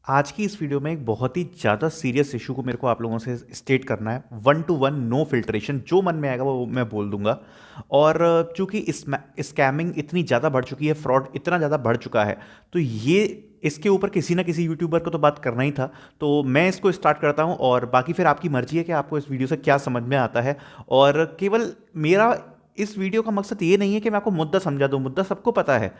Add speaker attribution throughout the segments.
Speaker 1: आज की इस वीडियो में एक बहुत ही ज़्यादा सीरियस इशू को मेरे को आप लोगों से स्टेट करना है। One to one no filtration, जो मन में आएगा वो मैं बोल दूंगा। और चूंकि इस स्कैमिंग इतनी ज़्यादा बढ़ चुकी है, फ्रॉड इतना ज़्यादा बढ़ चुका है, तो ये इसके ऊपर किसी ना किसी यूट्यूबर को तो बात करना ही था। तो मैं इसको स्टार्ट करता हूँ और बाकी फिर आपकी मर्जी है कि आपको इस वीडियो से क्या समझ में आता है। और केवल मेरा इस वीडियो का मकसद ये नहीं है कि मैं आपको मुद्दा समझा दूं, मुद्दा सबको पता है।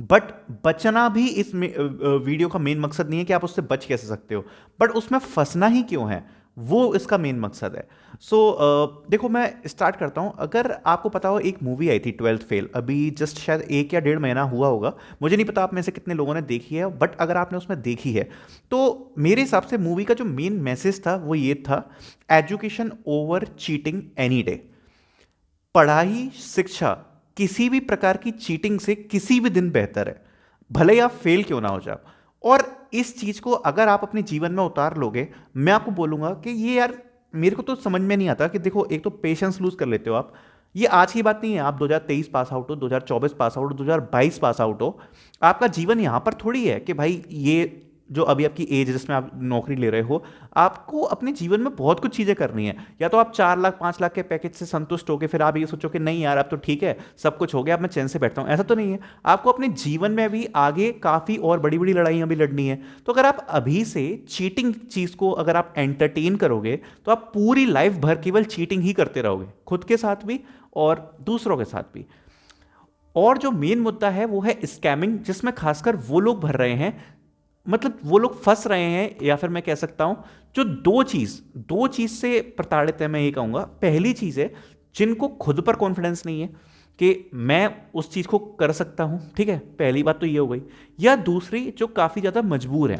Speaker 1: बट बचना भी इस वीडियो का मेन मकसद नहीं है कि आप उससे बच कैसे सकते हो, बट उसमें फंसना ही क्यों है, वो इसका मेन मकसद है। सो देखो, मैं स्टार्ट करता हूं। अगर आपको पता हो, एक मूवी आई थी 12th फेल, अभी जस्ट शायद 1 या 1.5 महीना हुआ होगा। मुझे नहीं पता आप में से कितने लोगों ने देखी है, बट अगर आपने उसमें देखी है तो मेरे हिसाब से मूवी का जो मेन मैसेज था वो ये था: education over cheating any day. पढ़ाई, शिक्षा किसी भी प्रकार की चीटिंग से किसी भी दिन बेहतर है, भले ही आप फेल क्यों ना हो जाओ। और इस चीज को अगर आप अपने जीवन में उतार लोगे, मैं आपको बोलूंगा कि ये यार, मेरे को तो समझ में नहीं आता कि देखो, एक तो पेशेंस लूज कर लेते हो आप। ये आज की बात नहीं है, आप 2023 पास आउट हो, 2024 पास आउट हो, 2022 पास आउट हो। आपका जीवन यहां पर थोड़ी है कि भाई ये जो अभी आपकी एज है जिसमें आप नौकरी ले रहे हो, आपको अपने जीवन में बहुत कुछ चीजें करनी है। या तो आप 4 लाख 5 लाख के पैकेज से संतुष्ट हो के फिर आप ये सोचो कि नहीं यार, अब तो ठीक है, सब कुछ हो गया, अब मैं चैन से बैठता हूं। ऐसा तो नहीं है। आपको अपने जीवन में भी आगे काफी और बड़ी बड़ी लड़ाइयां भी लड़नी है। तो अगर आप अभी से चीटिंग चीज को अगर आप एंटरटेन करोगे, तो आप पूरी लाइफ भर केवल चीटिंग ही करते रहोगे, खुद के साथ भी और दूसरों के साथ भी। और जो मेन मुद्दा है वो है स्कैमिंग, जिसमें खासकर वो लोग भर रहे हैं, मतलब वो लोग फंस रहे हैं, या फिर मैं कह सकता हूं जो दो चीज से प्रताड़ित है। मैं ये कहूंगा, पहली चीज है जिनको खुद पर कॉन्फिडेंस नहीं है कि मैं उस चीज को कर सकता हूं, ठीक है, पहली बात तो ये हो गई। या दूसरी, जो काफी ज्यादा मजबूर है।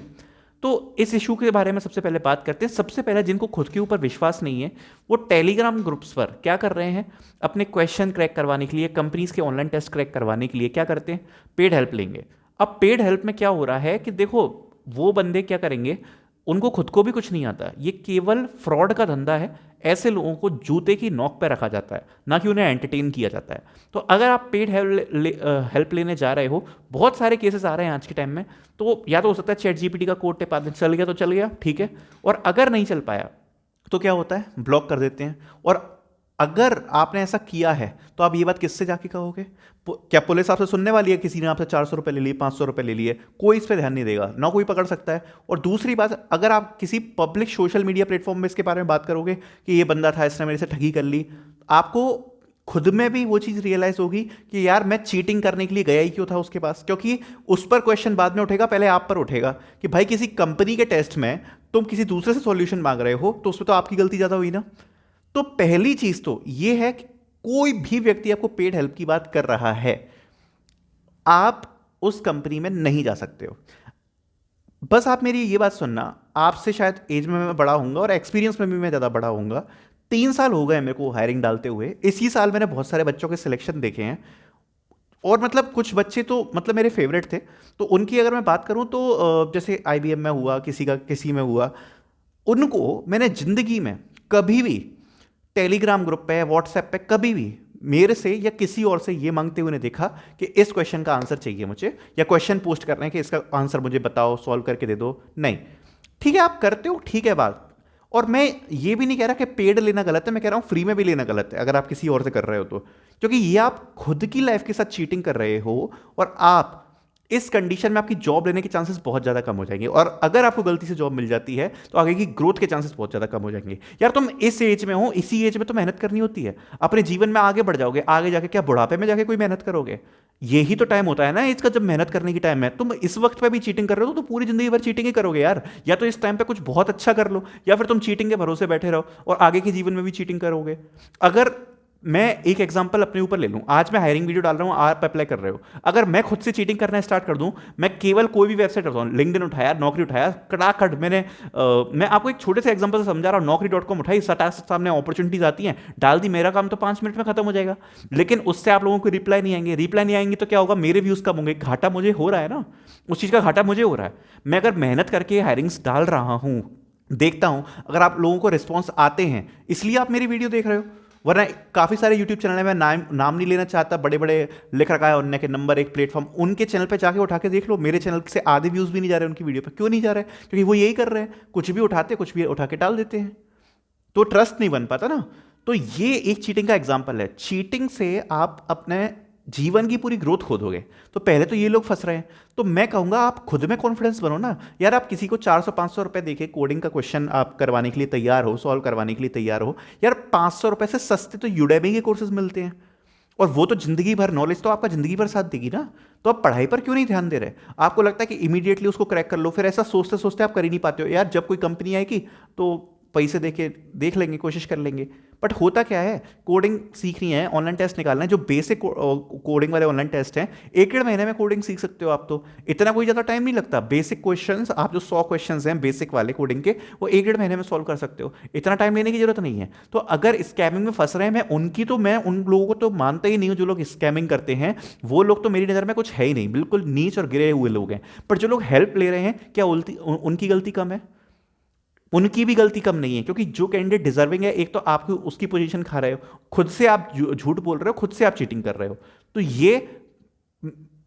Speaker 1: तो इस इशू के बारे में सबसे पहले बात करते हैं। सबसे पहले, जिनको खुद के ऊपर विश्वास नहीं है, वो टेलीग्राम ग्रुप्स पर क्या कर रहे हैं, अपने क्वेश्चन क्रैक करवाने के लिए, कंपनीज के ऑनलाइन टेस्ट क्रैक करवाने के लिए क्या करते हैं, पेड हेल्प लेंगे। अब पेड हेल्प में क्या हो रहा है कि देखो, वो बंदे क्या करेंगे, उनको खुद को भी कुछ नहीं आता, ये केवल फ्रॉड का धंधा है। ऐसे लोगों को जूते की नोक पर रखा जाता है, ना कि उन्हें एंटरटेन किया जाता है। तो अगर आप पेड हेल्प लेने जा रहे हो, बहुत सारे केसेस आ रहे हैं आज के टाइम में। तो या तो हो सकता है चैट जीपीटी का कोड टिपा दें, चल गया तो चल गया, ठीक है। और अगर नहीं चल पाया तो क्या होता है, ब्लॉक कर देते हैं। और अगर आपने ऐसा किया है तो आप ये बात किससे जाके कहोगे? क्या पुलिस आपसे सुनने वाली है? किसी ने आपसे 400 रुपए ले लिए, 500 रुपए ले लिए, कोई इस पर ध्यान नहीं देगा ना, कोई पकड़ सकता है। और दूसरी बात, अगर आप किसी पब्लिक सोशल मीडिया प्लेटफॉर्म में इसके बारे में बात करोगे कि ये बंदा था, इसने मेरे से ठगी कर ली, आपको खुद में भी वो चीज रियलाइज होगी कि यार, मैं चीटिंग करने के लिए गया ही क्यों था उसके पास। क्योंकि उस पर क्वेश्चन बाद में उठेगा, पहले आप पर उठेगा कि भाई, किसी कंपनी के टेस्ट में तुम किसी दूसरे से सॉल्यूशन मांग रहे हो, तो उसमें तो आपकी गलती ज्यादा हुई ना। तो पहली चीज तो यह है कि कोई भी व्यक्ति आपको पेड हेल्प की बात कर रहा है, आप उस कंपनी में नहीं जा सकते हो। बस आप मेरी ये बात सुनना, आपसे शायद एज में मैं बड़ा हूंगा और एक्सपीरियंस में भी मैं ज़्यादा बड़ा हूंगा। 3 साल हो गए मेरे को हायरिंग डालते हुए। इसी साल मैंने बहुत सारे बच्चों के सिलेक्शन देखे हैं। और मतलब कुछ बच्चे तो मतलब मेरे फेवरेट थे। तो उनकी अगर मैं बात करूं तो जैसे आईबीएम में हुआ, किसी का किसी में हुआ, उनको मैंने जिंदगी में कभी भी टेलीग्राम ग्रुप पे, व्हाट्सएप पे कभी भी मेरे से या किसी और से ये मांगते हुए नहीं देखा कि इस क्वेश्चन का आंसर चाहिए मुझे, या क्वेश्चन पोस्ट कर रहे हैं कि इसका आंसर मुझे बताओ, सॉल्व करके दे दो। नहीं, ठीक है आप करते हो, ठीक है बात। और मैं ये भी नहीं कह रहा कि पेड लेना गलत है, मैं कह रहा हूं फ्री में भी लेना गलत है अगर आप किसी और से कर रहे हो तो। क्योंकि ये आप खुद की लाइफ के साथ चीटिंग कर रहे हो। और आप इस कंडीशन में आपकी जॉब लेने के चांसेस बहुत ज्यादा कम हो जाएंगे। और अगर आपको गलती से जॉब मिल जाती है तो आगे की ग्रोथ के चांसेस बहुत ज्यादा कम हो जाएंगे। यार, तुम इस एज में हो, इसी एज में तो मेहनत करनी होती है, अपने जीवन में आगे बढ़ जाओगे। आगे जाके क्या बुढ़ापे में जाके कोई मेहनत करोगे? यही तो टाइम होता है ना एज का, जब मेहनत करने की टाइम है। तुम इस वक्त पे भी चीटिंग कर रहे हो तो पूरी जिंदगी भर चीटिंग ही करोगे यार। या तो इस टाइम पे कुछ बहुत अच्छा कर लो, या फिर तुम चीटिंग के भरोसे बैठे रहो और आगे के जीवन में भी चीटिंग करोगे। अगर मैं एक एग्जांपल अपने ऊपर ले लूं, आज मैं हायरिंग वीडियो डाल रहा हूं, आप अप्लाई कर रहे हो। अगर मैं खुद से चीटिंग करना स्टार्ट कर दूं, मैं केवल कोई भी वेबसाइट उठाता हूं, लिंक्डइन उठाया, नौकरी उठाया, कड़ाकड़ मैं आपको एक छोटे से एग्जांपल से समझा रहा हूं, नौकरी.com उठाई, सटाक से सामने अपॉर्चुनिटीज आती हैं, डाल दी, मेरा काम तो 5 मिनट में खत्म हो जाएगा। लेकिन उससे आप लोगों को रिप्लाई नहीं आएंगे, रिप्लाई नहीं आएंगे तो क्या होगा, मेरे व्यूज कम होंगे, घाटा मुझे हो रहा है ना, उस चीज का घाटा मुझे हो रहा है। मैं अगर मेहनत करके हायरिंग्स डाल रहा हूं, देखता हूं, अगर आप लोगों को रिस्पॉन्स आते हैं, इसलिए आप मेरी वीडियो देख रहे हो। वरना काफ़ी सारे यूट्यूब चैनल है, मैं नाम नहीं लेना चाहता, बड़े बड़े लिख रखा है उनने के नंबर 1 प्लेटफॉर्म, उनके चैनल पे जाके उठा के देख लो, मेरे चैनल से आधे व्यूज़ भी नहीं जा रहे उनकी वीडियो पे। क्यों नहीं जा रहे? क्योंकि वो यही कर रहे हैं, कुछ भी उठाते, कुछ भी उठा के डाल देते हैं, तो ट्रस्ट नहीं बन पाता ना। तो ये एक चीटिंग का एग्जाम्पल है। चीटिंग से आप अपने जीवन की पूरी ग्रोथ खो दोगे। तो पहले तो ये लोग फंस रहे हैं, तो मैं कहूंगा आप खुद में कॉन्फिडेंस बनो ना यार। आप किसी को 400-500 रुपए देके कोडिंग का क्वेश्चन आप करवाने के लिए तैयार हो, सॉल्व करवाने के लिए तैयार हो यार। 500 रुपए से सस्ते तो यूडेमी के कोर्सेज मिलते हैं, और वो तो जिंदगी भर नॉलेज तो आपका जिंदगी भर साथ देगी ना। तो आप पढ़ाई पर क्यों नहीं ध्यान दे रहे? आपको लगता है कि इमीडिएटली उसको क्रैक कर लो, फिर ऐसा सोचते सोचते आप कर ही नहीं पाते हो यार। जब कोई कंपनी आएगी तो पैसे देके देख लेंगे, कोशिश कर लेंगे। बट होता क्या है, कोडिंग सीखनी है, ऑनलाइन टेस्ट निकालना है, जो बेसिक कोडिंग वाले ऑनलाइन टेस्ट हैं, 1-1.5 महीने में कोडिंग सीख सकते हो आप। तो इतना कोई ज़्यादा टाइम नहीं लगता। बेसिक क्वेश्चंस आप जो 100 क्वेश्चंस हैं बेसिक वाले कोडिंग के, वो 1-1.5 महीने में सॉल्व कर सकते हो। इतना टाइम लेने की जरूरत नहीं है। तो अगर स्कैमिंग में फंस रहे हैं, मैं उन लोगों को तो मानता ही नहीं हूँ जो लोग स्कैमिंग करते हैं। वो लोग तो मेरी नज़र में कुछ है ही नहीं, बिल्कुल नीच और गिरे हुए लोग हैं। पर जो लोग हेल्प ले रहे हैं, क्या उनकी गलती कम है? उनकी भी गलती कम नहीं है, क्योंकि जो कैंडिडेट डिजर्विंग है, एक तो आप उसकी पोजीशन खा रहे हो, खुद से आप झूठ बोल रहे हो, खुद से आप चीटिंग कर रहे हो। तो ये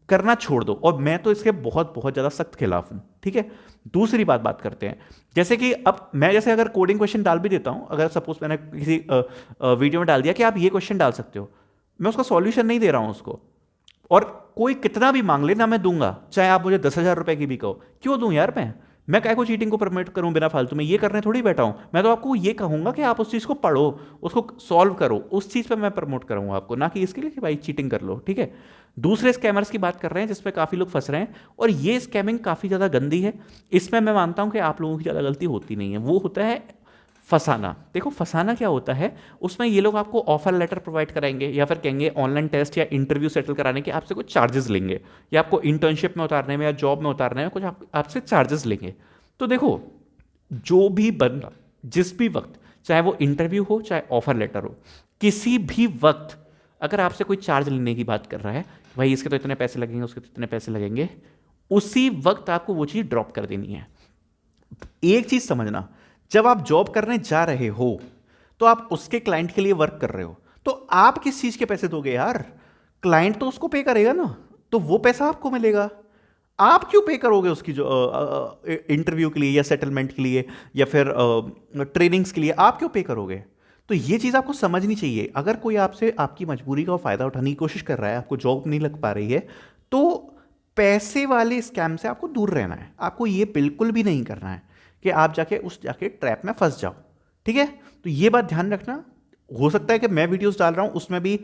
Speaker 1: करना छोड़ दो, और मैं तो इसके बहुत बहुत ज्यादा सख्त खिलाफ हूं। ठीक है, दूसरी बात करते हैं। जैसे कि अब मैं जैसे अगर कोडिंग क्वेश्चन डाल भी देता हूं, अगर सपोज मैंने किसी वीडियो में डाल दिया कि आप ये क्वेश्चन डाल सकते हो, मैं उसका सॉल्यूशन नहीं दे रहा हूं उसको, और कोई कितना भी मांग ले ना, मैं दूंगा, चाहे आप मुझे 10,000 रुपए की भी कहो। क्यों दूं यार? मैं काय को चीटिंग को प्रमोट करूं बिना फालतू में? ये करने थोड़ी बैठा हूं। मैं तो आपको ये कहूंगा कि आप उस चीज को पढ़ो, उसको सॉल्व करो, उस चीज पे मैं प्रमोट करूंगा आपको, ना कि इसके लिए कि भाई चीटिंग कर लो। ठीक है, दूसरे स्कैमर्स की बात कर रहे हैं जिसपे काफी लोग फंस रहे हैं, और ये स्कैमिंग काफी ज्यादा गंदी है। इसमें मैं मानता हूं कि आप लोगों की ज्यादा गलती होती नहीं है। वो होता है फंसाना। देखो फंसाना क्या होता है, उसमें ये लोग आपको ऑफर लेटर प्रोवाइड कराएंगे, या फिर कहेंगे ऑनलाइन टेस्ट या इंटरव्यू सेटल कराने के आपसे कुछ चार्जेस लेंगे, या आपको इंटर्नशिप में उतारने में या जॉब में उतारने में कुछ आपसे चार्जेस लेंगे। तो देखो, जो भी बंदा जिस भी वक्त, चाहे वो इंटरव्यू हो चाहे ऑफर लेटर हो, किसी भी वक्त अगर आपसे कोई चार्ज लेने की बात कर रहा है, भाई इसके तो इतने पैसे लगेंगे, उसके तो इतने पैसे लगेंगे, उसी वक्त आपको वो चीज़ ड्रॉप कर देनी है। एक चीज़ समझना, जब आप जॉब करने जा रहे हो तो आप उसके क्लाइंट के लिए वर्क कर रहे हो, तो आप किस चीज़ के पैसे दोगे यार? क्लाइंट तो उसको पे करेगा ना, तो वो पैसा आपको मिलेगा। आप क्यों पे करोगे उसकी जो इंटरव्यू के लिए या सेटलमेंट के लिए या फिर ट्रेनिंग्स के लिए? आप क्यों पे करोगे? तो ये चीज़ आपको समझनी चाहिए। अगर कोई आपसे आपकी मजबूरी का फ़ायदा उठाने की कोशिश कर रहा है, आपको जॉब नहीं लग पा रही है, तो पैसे वाले स्कैम से आपको दूर रहना है। आपको ये बिल्कुल भी नहीं करना है कि आप जाके ट्रैप में फंस जाओ। ठीक है, तो ये बात ध्यान रखना। हो सकता है कि मैं वीडियोस डाल रहा हूं उसमें भी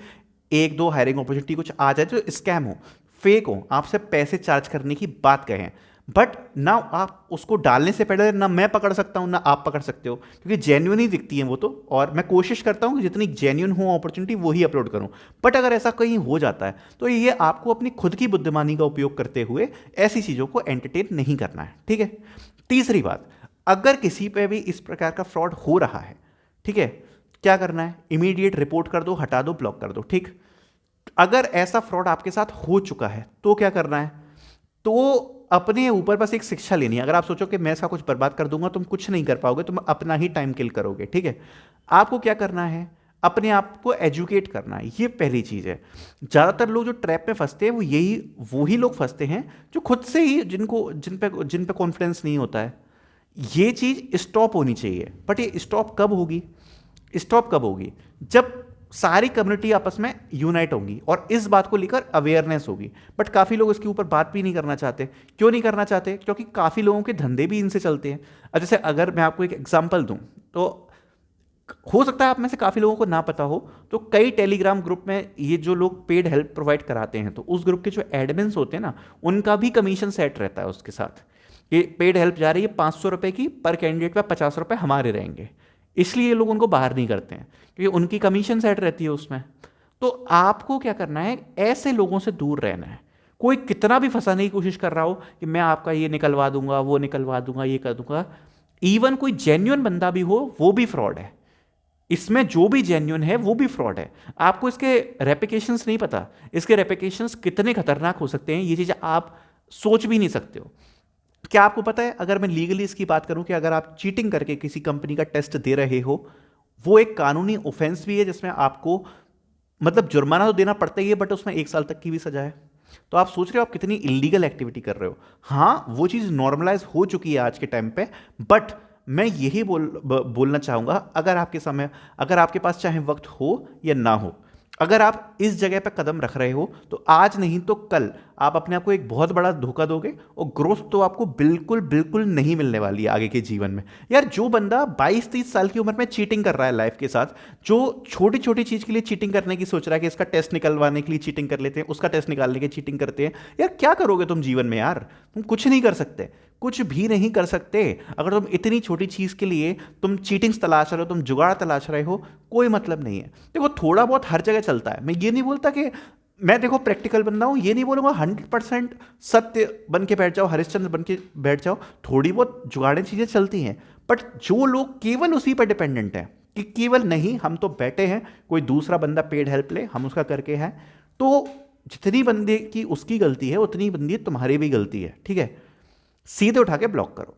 Speaker 1: 1-2 हायरिंग अपॉर्चुनिटी कुछ आ जाए जो स्कैम हो, फेक हो, आपसे पैसे चार्ज करने की बात कहें, बट ना आप उसको डालने से पहले ना मैं पकड़ सकता हूं ना आप पकड़ सकते हो, क्योंकि जेन्युइन ही दिखती है वो तो। और मैं कोशिश करता हूं कि जितनी जेन्युइन हो अपॉर्चुनिटी वही अपलोड करूं। बट अगर ऐसा कहीं हो जाता है तो ये आपको अपनी खुद की बुद्धिमानी का उपयोग करते हुए ऐसी चीज़ों को एंटरटेन नहीं करना है। ठीक है, तीसरी बात, अगर किसी पे भी इस प्रकार का फ्रॉड हो रहा है, ठीक है, क्या करना है? इमीडिएट रिपोर्ट कर दो, हटा दो, ब्लॉक कर दो। ठीक, अगर ऐसा फ्रॉड आपके साथ हो चुका है तो क्या करना है? तो अपने ऊपर बस एक शिक्षा लेनी है। अगर आप सोचो कि मैं इसका कुछ बर्बाद कर दूंगा, तुम कुछ नहीं कर पाओगे, तुम अपना ही टाइम किल करोगे। ठीक है, आपको क्या करना है? अपने आप को एजुकेट करना है, ये पहली चीज़ है। ज़्यादातर लोग जो ट्रैप में फंसते हैं वो ही लोग फंसते हैं जो खुद से ही जिन पे कॉन्फिडेंस नहीं होता है। ये चीज़ स्टॉप होनी चाहिए। बट ये स्टॉप कब होगी? जब सारी कम्युनिटी आपस में यूनाइट होंगी और इस बात को लेकर अवेयरनेस होगी। बट काफ़ी लोग इसके ऊपर बात भी नहीं करना चाहते। क्यों नहीं करना चाहते? क्योंकि काफ़ी लोगों के धंधे भी इनसे चलते हैं। अब जैसे अगर मैं आपको एक एग्जांपल दूं, तो हो सकता है आप में से काफ़ी लोगों को ना पता हो, तो कई टेलीग्राम ग्रुप में ये जो लोग पेड हेल्प प्रोवाइड कराते हैं, तो उस ग्रुप के जो एडमिन्स होते हैं ना, उनका भी कमीशन सेट रहता है उसके साथ। ये पेड हेल्प जा रही है 500 रुपये की, पर कैंडिडेट पे 50 रुपये हमारे रहेंगे। इसलिए ये लोग उनको बाहर नहीं करते हैं, क्योंकि उनकी कमीशन सेट रहती है उसमें। तो आपको क्या करना है? ऐसे लोगों से दूर रहना है। कोई कितना भी फंसाने की कोशिश कर रहा हो कि मैं आपका ये निकलवा दूंगा, वो निकलवा दूंगा, ये कर दूंगा, इवन कोई जेन्युइन बंदा भी हो, वो भी फ्रॉड है। इसमें जो भी जेन्युइन है वो भी फ्रॉड है। आपको इसके रेपिकेशंस नहीं पता, इसके रेपिकेशंस कितने खतरनाक हो सकते हैं, ये चीज़ आप सोच भी नहीं सकते हो। क्या आपको पता है, अगर मैं लीगली इसकी बात करूं, कि अगर आप चीटिंग करके किसी कंपनी का टेस्ट दे रहे हो, वो एक कानूनी ऑफेंस भी है जिसमें आपको मतलब जुर्माना तो देना पड़ता ही है, बट उसमें 1 साल तक की भी सजा है। तो आप सोच रहे हो आप कितनी इलीगल एक्टिविटी कर रहे हो। हाँ, वो चीज़ नॉर्मलाइज हो चुकी है आज के टाइम पे, बट मैं यही बोलना चाहूँगा, अगर आपके पास चाहे वक्त हो या ना हो, अगर आप इस जगह पे कदम रख रहे हो तो आज नहीं तो कल आप अपने आप को एक बहुत बड़ा धोखा दोगे, और ग्रोथ तो आपको बिल्कुल बिल्कुल नहीं मिलने वाली है आगे के जीवन में। यार, जो बंदा 22-23 साल की उम्र में चीटिंग कर रहा है लाइफ के साथ, जो छोटी छोटी चीज के लिए चीटिंग करने की सोच रहा है कि इसका टेस्ट निकलवाने के लिए चीटिंग कर लेते हैं, उसका टेस्ट निकालने के चीटिंग करते हैं, यार क्या करोगे तुम जीवन में यार? तुम कुछ नहीं कर सकते, कुछ भी नहीं कर सकते। अगर तुम इतनी छोटी चीज के लिए तुम चीटिंग्स तलाश रहे हो, तुम जुगाड़ तलाश रहे हो, कोई मतलब नहीं है। देखो, थोड़ा बहुत हर जगह चलता है, मैं ये नहीं बोलता कि मैं देखो प्रैक्टिकल बंदा हूं, ये नहीं बोलूंगा 100% सत्य बन के बैठ जाओ, हरिश्चंद्र बन के बैठ जाओ। थोड़ी बहुत जुगाड़े चीजें चलती हैं, बट जो लोग केवल उसी पर डिपेंडेंट हैं कि केवल नहीं हम तो बैठे हैं, कोई दूसरा बंदा पेड हेल्प ले, हम उसका करके हैं, तो जितनी बंदे की उसकी गलती है उतनी बंदी तुम्हारी भी गलती है, ठीक है? सीधे उठा के ब्लॉक करो।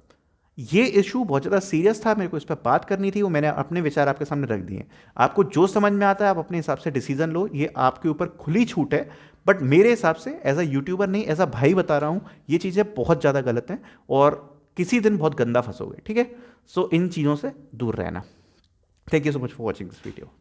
Speaker 1: ये इशू बहुत ज़्यादा सीरियस था, मेरे को इस पर बात करनी थी, वो मैंने अपने विचार आपके सामने रख दिए। आपको जो समझ में आता है आप अपने हिसाब से डिसीजन लो, ये आपके ऊपर खुली छूट है, बट मेरे हिसाब से एज अ यूट्यूबर नहीं, एज अ भाई बता रहा हूँ, ये चीज़ें बहुत ज़्यादा गलत हैं और किसी दिन बहुत गंदा फंसोगे, ठीक है? सो इन चीज़ों से दूर रहना। Thank you so much for watching this video.